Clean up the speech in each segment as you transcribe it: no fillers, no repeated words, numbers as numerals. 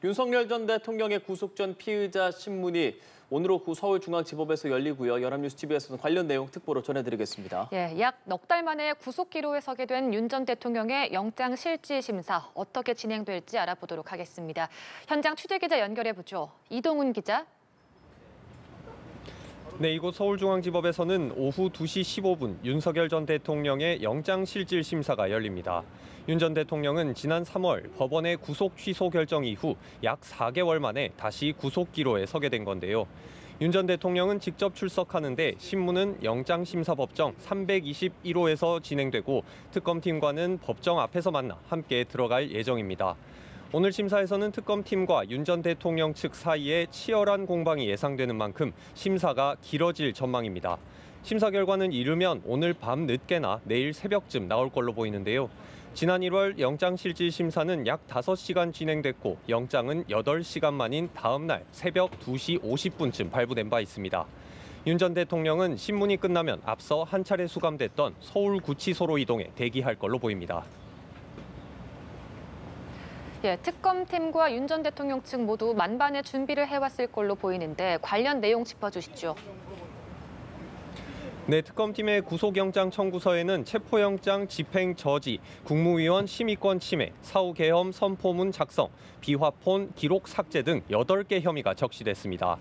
윤석열 전 대통령의 구속 전 피의자 신문이 오늘 오후 서울중앙지법에서 열리고요. 연합뉴스 TV에서는 관련 내용 특보로 전해드리겠습니다. 약 넉 달 만에 구속 기로에 서게 된 윤 전 대통령의 영장 실질 심사 어떻게 진행될지 알아보도록 하겠습니다. 현장 취재 기자 연결해보죠. 이동훈 기자. 네, 이곳 서울중앙지법에서는 오후 2시 15분 윤석열 전 대통령의 영장 실질 심사가 열립니다. 윤 전 대통령은 지난 3월 법원의 구속 취소 결정 이후 약 4개월 만에 다시 구속 기로에 서게 된 건데요. 윤 전 대통령은 직접 출석하는데 신문은 영장심사법정 321호에서 진행되고 특검팀과는 법정 앞에서 만나 함께 들어갈 예정입니다. 오늘 심사에서는 특검팀과 윤 전 대통령 측 사이에 치열한 공방이 예상되는 만큼 심사가 길어질 전망입니다. 심사 결과는 이르면 오늘 밤 늦게나 내일 새벽쯤 나올 걸로 보이는데요. 지난 1월 영장실질 심사는 약 5시간 진행됐고 영장은 8시간 만인 다음 날 새벽 2시 50분쯤 발부된 바 있습니다. 윤 전 대통령은 신문이 끝나면 앞서 한 차례 수감됐던 서울구치소로 이동해 대기할 걸로 보입니다. 특검팀과 윤 전 대통령 측 모두 만반의 준비를 해왔을 걸로 보이는데 관련 내용 짚어주시죠. 네, 특검팀의 구속영장 청구서에는 체포영장 집행 저지, 국무위원 심의권 침해, 사후계엄 선포문 작성, 비화폰 기록 삭제 등 8개 혐의가 적시됐습니다.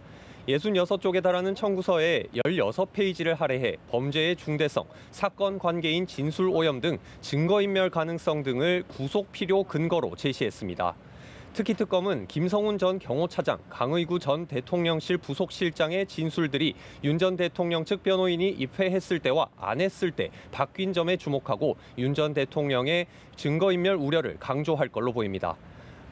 66쪽에 달하는 청구서에 16페이지를 할애해 범죄의 중대성, 사건 관계인 진술 오염 등 증거인멸 가능성 등을 구속 필요 근거로 제시했습니다. 특히 특검은 김성훈 전 경호차장, 강의구 전 대통령실 부속실장의 진술들이 윤 전 대통령 측 변호인이 입회했을 때와 안 했을 때 바뀐 점에 주목하고 윤 전 대통령의 증거인멸 우려를 강조할 걸로 보입니다.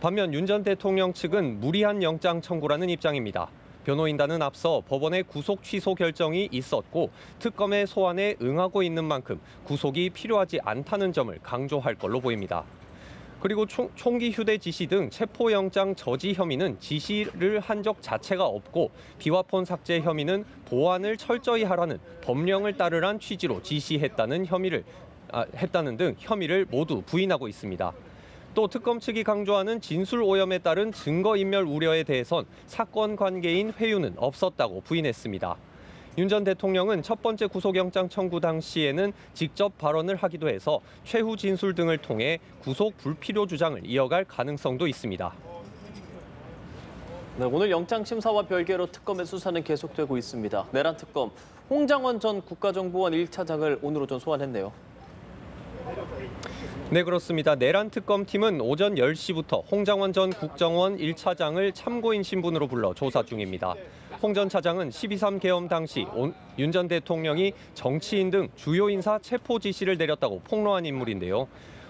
반면 윤 전 대통령 측은 무리한 영장 청구라는 입장입니다. 변호인단은 앞서 법원의 구속 취소 결정이 있었고 특검의 소환에 응하고 있는 만큼 구속이 필요하지 않다는 점을 강조할 걸로 보입니다. 그리고 총기 휴대 지시 등 체포영장 저지 혐의는 지시를 한 적 자체가 없고 비화폰 삭제 혐의는 보안을 철저히 하라는 법령을 따르란 취지로 지시했다는 했다는 등 혐의를 모두 부인하고 있습니다. 또 특검 측이 강조하는 진술 오염에 따른 증거인멸 우려에 대해선 사건 관계인 회유는 없었다고 부인했습니다. 윤 전 대통령은 첫 번째 구속영장 청구 당시에는 직접 발언을 하기도 해서 최후 진술 등을 통해 구속 불필요 주장을 이어갈 가능성도 있습니다. 네, 오늘 영장심사와 별개로 특검의 수사는 계속되고 있습니다. 내란 특검 홍장원 전 국가정보원 1차장을 오늘 오전 소환했네요. 네, 그렇습니다. 내란 특검팀은 오전 10시부터 홍장원 전 국정원 1차장을 참고인 신분으로 불러 조사 중입니다. 홍 전 차장은 12.3 계엄 당시 윤 전 대통령이 정치인 등 주요 인사 체포 지시를 내렸다고 폭로한 인물인데요.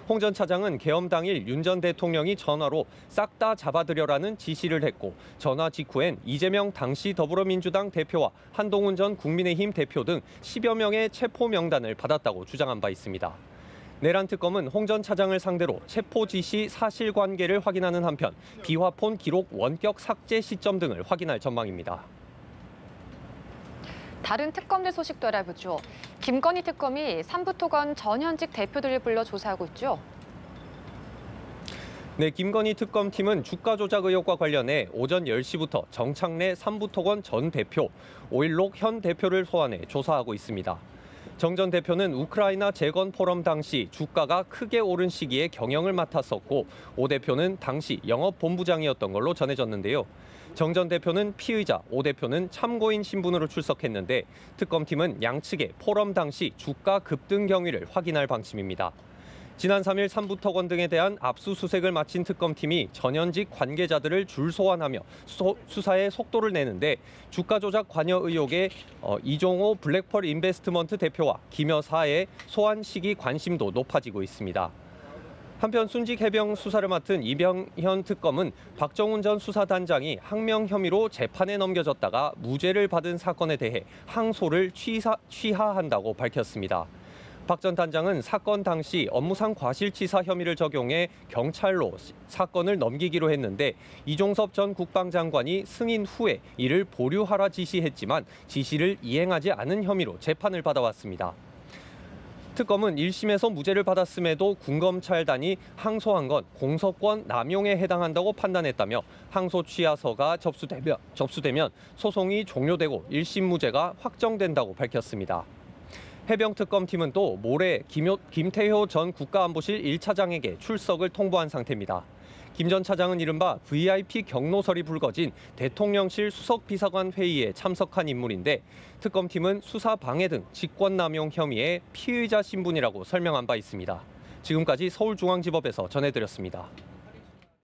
홍 전 차장은 계엄 당일 윤 전 대통령이 전화로 싹 다 잡아들여라는 지시를 했고 전화 직후엔 이재명 당시 더불어민주당 대표와 한동훈 전 국민의힘 대표 등 10여 명의 체포 명단을 받았다고 주장한 바 있습니다. 내란 특검은 홍 전 차장을 상대로 체포 지시 사실관계를 확인하는 한편 비화폰 기록 원격 삭제 시점 등을 확인할 전망입니다. 다른 특검들 소식도 알아보죠. 김건희 특검이 삼부토건 전현직 대표들을 불러 조사하고 있죠. 네, 김건희 특검팀은 주가 조작 의혹과 관련해 오전 10시부터 정창래 삼부토건 전 대표, 오일록 현 대표를 소환해 조사하고 있습니다. 정 전 대표는 우크라이나 재건 포럼 당시 주가가 크게 오른 시기에 경영을 맡았었고 오 대표는 당시 영업본부장이었던 걸로 전해졌는데요. 정 전 대표는 피의자, 오 대표는 참고인 신분으로 출석했는데 특검팀은 양측의 포럼 당시 주가 급등 경위를 확인할 방침입니다. 지난 3일 삼부토건 등에 대한 압수수색을 마친 특검팀이 전현직 관계자들을 줄 소환하며 수사에 속도를 내는데 주가 조작 관여 의혹에 이종호 블랙펄 인베스트먼트 대표와 김 여사의 소환 시기 관심도 높아지고 있습니다. 한편 순직 해병 수사를 맡은 이병현 특검은 박정훈 전 수사단장이 항명 혐의로 재판에 넘겨졌다가 무죄를 받은 사건에 대해 항소를 취하한다고 밝혔습니다. 박 전 단장은 사건 당시 업무상 과실치사 혐의를 적용해 경찰로 사건을 넘기기로 했는데 이종섭 전 국방장관이 승인 후에 이를 보류하라 지시했지만 지시를 이행하지 않은 혐의로 재판을 받아왔습니다. 특검은 1심에서 무죄를 받았음에도 군검찰단이 항소한 건 공소권 남용에 해당한다고 판단했다며 항소 취하서가 접수되면 소송이 종료되고 1심 무죄가 확정된다고 밝혔습니다. 해병특검팀은 또 모레 김태효 전 국가안보실 1차장에게 출석을 통보한 상태입니다. 김 전 차장은 이른바 VIP 경로설이 불거진 대통령실 수석비서관 회의에 참석한 인물인데 특검팀은 수사 방해 등 직권남용 혐의의 피의자 신분이라고 설명한 바 있습니다. 지금까지 서울중앙지법에서 전해드렸습니다.